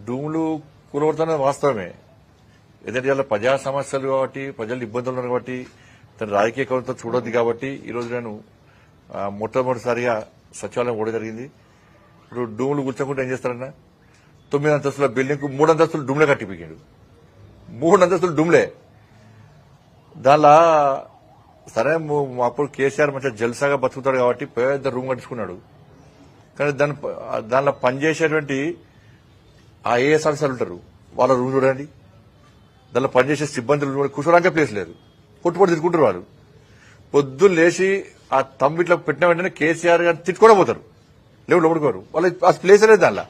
డూములు కూలగొడుతున్నది వాస్తవమే. ఎందుకంటే ఇలా ప్రజా సమస్యలు కాబట్టి ప్రజలు ఇబ్బందులు ఉన్నారు కాబట్టి తన రాజకీయ కౌంతో చూడొద్దు కాబట్టి ఈరోజు నేను మొట్టమొదటిసారిగా సచివాలయం కూడా జరిగింది. ఇప్పుడు డూములు కూర్చోకుండా ఏం చేస్తారన్నా 9 అంతస్తుల బిల్డింగ్ కు 3 అంతస్తులు డూమ్లే కట్టిపోయాడు. 3 అంతస్తులు డూమ్లే. దానిలా సరే అప్పుడు కేసీఆర్ మంచిగా జల్సాగా బతుకుతాడు కాబట్టి పెద్ద రూమ్ కట్టించుకున్నాడు. కానీ దానిలో పనిచేసేటువంటి ఆ ఏఎస్ ఆఫీసర్లు ఉంటారు, వాళ్ళ రూమ్ చూడండి. దానిలో పనిచేసే సిబ్బందులు కూర్చోడానికి ప్లేస్ లేదు, పొట్టుపొట్టు తిట్టుకుంటారు వాళ్ళు. పొద్దున్న లేచి ఆ తమ్మిట్లో పెట్టిన వెంటనే కేసీఆర్ గారిని తిట్టుకోవడం పోతారు, లేవు లోపడుకోరు. వాళ్ళ ఆ ప్లేస్ లేదు. దానిలో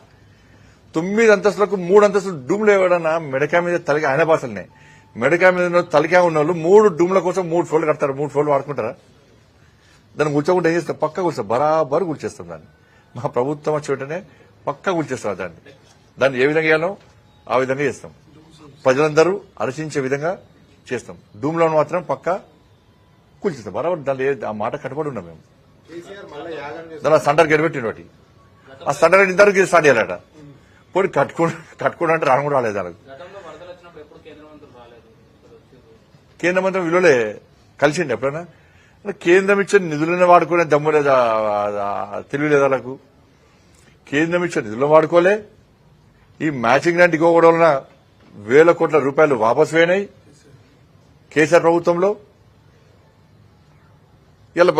9 అంతస్తులకు 3 అంతస్తులు డూమ్లు ఎవడన్నా మెడకా మీద తలకి ఆయన భాషలనే మెడకా మీద తలకా ఉన్న వాళ్ళు 3 డూమ్ల కోసం 3 ఫ్లోర్లు కడతారు. 3 ఫ్లోర్లు వాడుకుంటారా? దాన్ని కూర్చోకుండా ఏం చేస్తాం? పక్క కూర్చోం, బరాబరు కూర్చేస్తాం. దాన్ని మా ప్రభుత్వం వచ్చి వెంటనే పక్క కూర్చేస్తాం. దాన్ని ఏ విధంగా చేయాలో ఆ విధంగా చేస్తాం. ప్రజలందరూ హర్షించే విధంగా చేస్తాం. డూమ్లో మాత్రం పక్క కూల్చేస్తాం బరాబర్. దాన్ని ఆ మాట కట్టుబడి ఉన్నాం మేము. దాని సంటర్ గెలిపెట్టిన వాటి ఆ సంటర్ ఇంతవరకు స్టార్ట్ చేయాలట. పోయి కట్టుకోవడం అంటే రాను కూడా రాలేదు. వాళ్ళకి కేంద్ర మంత్రి విలువలే కలిసిండి ఎప్పుడైనా. కేంద్రం ఇచ్చే నిధులను వాడుకునే దమ్ము లేదా, తెలియలేదు వాళ్ళకు. కేంద్రం ఇచ్చే నిధులను వాడుకోలే. ఈ మ్యాచింగ్ గ్రాంట్ ఇవ్వడం వలన వేల కోట్ల రూపాయలు వాపసు పోయినాయి కేసీఆర్ ప్రభుత్వంలో. ఇలా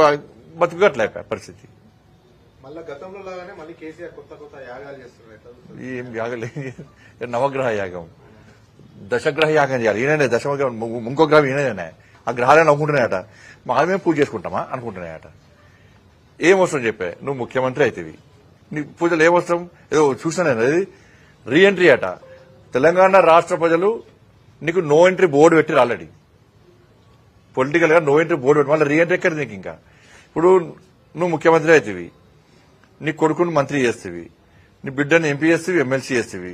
బతుకుగట్లే పరిస్థితి. ఏం యాగలే, నవగ్రహ యాగం, దశగ్రహ యాగం చేయాలి. ఈయననే దశగ్రహం, ఇంకో గ్రహం ఈయననే. ఆ గ్రహాలను నవ్వుకుంటున్నాయట. మేము పూజ చేసుకుంటామా అనుకుంటున్నాయట. ఏం అవసరం చెప్పే? నువ్వు ముఖ్యమంత్రి అవుతావి, నీ పూజలు ఏమవసరం? ఏదో చూసాను అది రీఎంట్రీ అట. తెలంగాణ రాష్ట్ర ప్రజలు నీకు నో ఎంట్రీ బోర్డు పెట్టిరు ఆల్రెడీ. పొలిటికల్ గా నో ఎంట్రీ బోర్డు పెట్టి మళ్ళీ రీఎంట్రీ ఎక్కడ నీకు? ఇంకా ఇప్పుడు నువ్వు ముఖ్యమంత్రి అవుతావి, నీ కొడుకుని మంత్రి చేస్తేవి, నీ బిడ్డని ఎంపీ చేస్తేవి, ఎమ్మెల్సీ చేస్తేవి,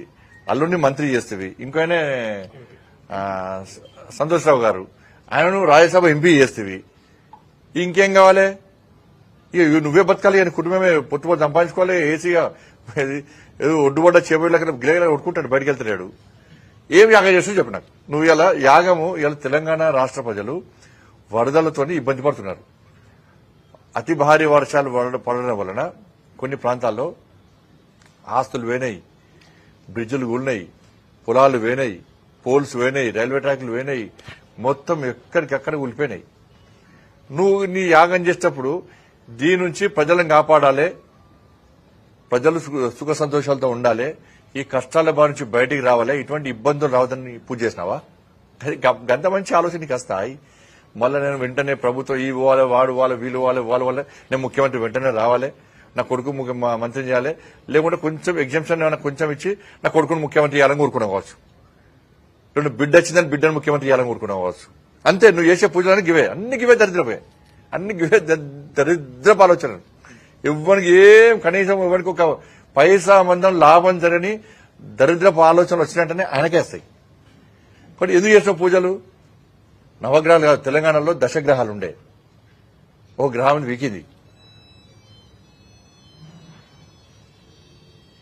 అల్లుడిని మంత్రి చేస్తేవి, ఇంకైనా సంతోష్ రావు గారు ఆయనను రాజ్యసభ ఎంపీ చేస్తేవి. ఇంకేం కావాలి? ఇక నువ్వే బతకాలి అని కుటుంబమే పొట్టుబడి సంపాదించుకోవాలి. ఏసీగా ఏదో ఒడ్డుబడ్డ చేపట్ల గిలగిలా కొట్టుకుంటాడు, బయటకు వెళ్తున్నాడు. ఏం యాగం చేస్తూ చెప్పు నాకు. నువ్వు ఇలా యాగము ఇలా తెలంగాణ రాష్ట్ర ప్రజలు వరదలతో ఇబ్బంది పడుతున్నారు. అతి భారీ వర్షాలు పడడం వలన కొన్ని ప్రాంతాల్లో ఆస్తులు వేనాయి, బ్రిడ్జులు కూలినాయి, పొలాలు వేనాయి, పోల్స్ వేనాయి, రైల్వే ట్రాక్లు వేనాయి, మొత్తం ఎక్కడికక్కడ కూలిపోయినాయి. నువ్వు నీ యాగం చేసేటప్పుడు దీని నుంచి ప్రజలను కాపాడాలి, ప్రజలు సుఖ సంతోషాలతో ఉండాలి, ఈ కష్టాల బారి నుంచి బయటికి రావాలి, ఇటువంటి ఇబ్బందులు రావద్దని పూజ చేసినావా? గంత మంచి ఆలోచన నీకు వస్తాయి. మళ్ళీ నేను వెంటనే ప్రభుత్వం ఈ పోవాలి, వాడు వాళ్ళ వీళ్ళు వాళ్ళ నేను ముఖ్యమంత్రి వెంటనే రావాలి, నా కొడుకు మంత్రి చేయాలి, లేకుంటే కొంచెం ఎగ్జామ్షన్ ఏమైనా కొంచెం ఇచ్చి నా కొడుకును ముఖ్యమంత్రి చేయాలని కోరుకున్నావు కావచ్చు. రెండు బిడ్డ వచ్చిందని బిడ్డను ముఖ్యమంత్రి చేయాలని కోరుకున్నావు కావచ్చు. అంతే. నువ్వు చేసే పూజలని గివే, అన్ని గివే దరిద్రపోయే, అన్ని గివే దరిద్రపు ఆలోచనలు. ఎవరికి ఏం కనీసం ఎవరికి ఒక పైసా మందం లాభం జరగని దరిద్రపు ఆలోచనలు వచ్చినట్టనే ఆయనకేస్తాయి. కానీ ఎందుకు చేసిన పూజలు? నవగ్రహాలు కాదు, తెలంగాణలో దశగ్రహాలు ఉండే, ఓ గ్రహం వీకింది.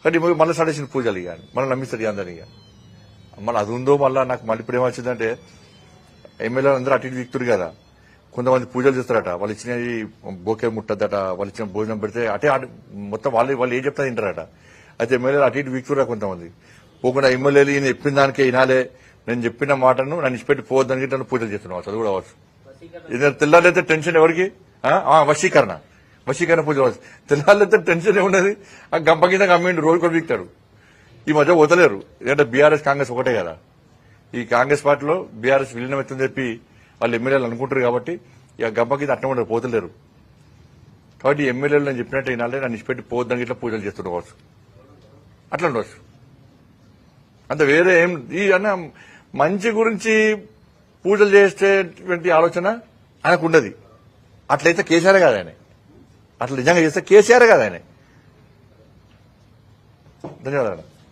కానీ మళ్ళీ సడేసిన పూజలు ఇక మళ్ళీ నమ్మిస్తారు అందరినీ. ఇక మళ్ళీ అది ఉందో మళ్ళీ నాకు మళ్ళీ ఇప్పుడు ఏమొచ్చిందంటే ఎమ్మెల్యేలు అందరూ అటు ఇటు వీక్తురు కదా, కొంతమంది పూజలు చేస్తారట, వాళ్ళు ఇచ్చినవి బోకే ముట్టద్దట, వాళ్ళు ఇచ్చిన భోజనం పెడితే అటే మొత్తం వాళ్ళు ఏం చెప్తా తింటారట. అయితే ఎమ్మెల్యేలు అటు ఇటు వీక్తురా కొంతమంది. పోకుండా ఎమ్మెల్యేలు ఈయన చెప్పిన దానికే వినాలే, నేను చెప్పిన మాటను నన్ను ఇచ్చిపెట్టి పోవద్దని నన్ను పూజలు చేస్తున్నావు. అది కూడా అవచ్చు. ఇది తెల్లారైతే టెన్షన్ ఎవరికి? వశీకరణ పూజ అవచ్చు. తెల్లారైతే టెన్షన్ ఏమున్నది? ఆ గంప కింద గమ్మిండు రోజు కూడా వీక్తాడు. ఈ మధ్య వదలేరు, ఎందుకంటే బీఆర్ఎస్ కాంగ్రెస్ ఒకటే కదా. ఈ కాంగ్రెస్ పార్టీలో బీఆర్ఎస్ విలీనం ఎత్తుందని చెప్పి వాళ్ళు ఎమ్మెల్యేలు అనుకుంటారు కాబట్టి ఇక గంపకి అట్ట ఉండరు, పోతలేరు. కాబట్టి ఎమ్మెల్యేలు నేను చెప్పినట్టు వినాలి, నన్ను ఇచ్చిపెట్టి పోద్దని ఇట్లా పూజలు చేస్తుండవచ్చు, అట్లా ఉండవచ్చు. అంత వేరే ఏం ఈ అన్న మంచి గురించి పూజలు చేసేటువంటి ఆలోచన ఆయనకు ఉండదు. అట్లయితే కేసీఆర్ కాదు ఆయన, అట్లా నిజంగా చేస్తే కేసీఆర్ కాదు ఆయన. ధన్యవాదాలు.